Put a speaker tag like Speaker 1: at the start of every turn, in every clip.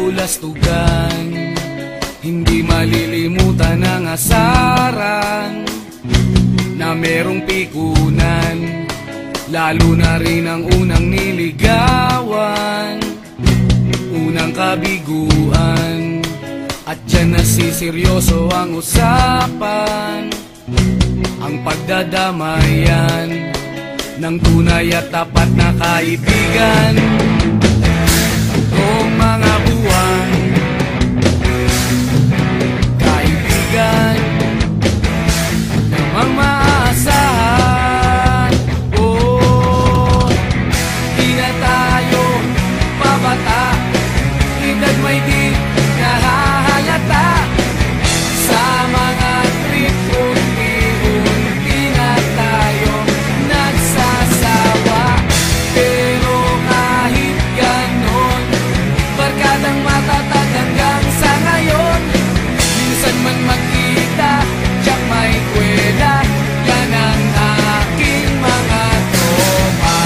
Speaker 1: kabulastugan, hindi malilimutan ang asaran na merong pikunan, lalo na rin ang unang niligawan, unang kabiguan. At dyan nasiseryoso ang usapan, ang pagdadamayan ng tunay at tapat na kaibigan. Tatlong mga buwan, kaibigan namang maaasahan. Oh, di na tayo pabata, edad may di nahahalata. Sa mga trip unti-unti na tayo nagsasawa. Pero kahit ganon, barkadang matatag hanggang sa ngayon. Minsan man magkita, tiyak may kwela, yan ang aking mga tropa.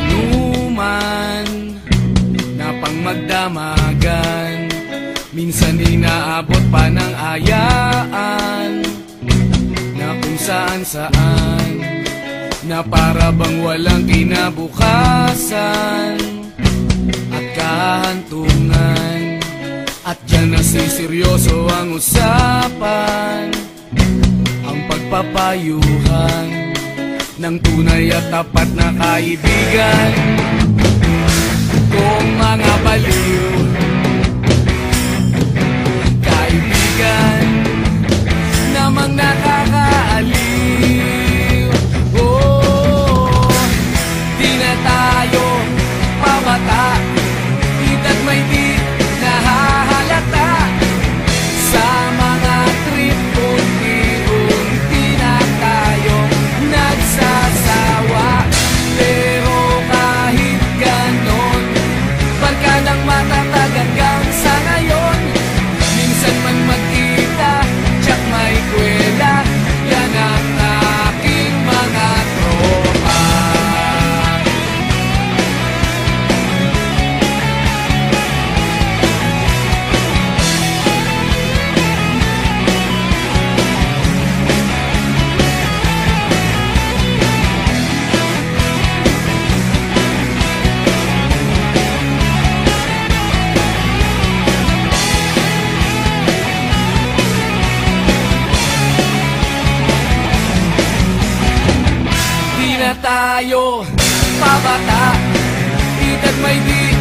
Speaker 1: Inuman na pang magdamagan, minsan inaabot pa ng ayaan, na kung saan-saan, na para bang walang kinabukasan at kahantungan. At dyan nasiseryoso ang usapan, ang pagpapayuhan ng tunay at tapat na kaibigan. Kung mga baliw, kaibigan namang nakakaaliw. Oh, di na tayo pabata, edad may di nahahalata. Sa mga trip unti-unti na tayo nagsasawa. Pero kahit ganon, barkadang matatag hanggang sa ngayon. Minsan man magkita, tiyak may kwela, yan ang aking mga tropa. Di na tayo pabata, edad may di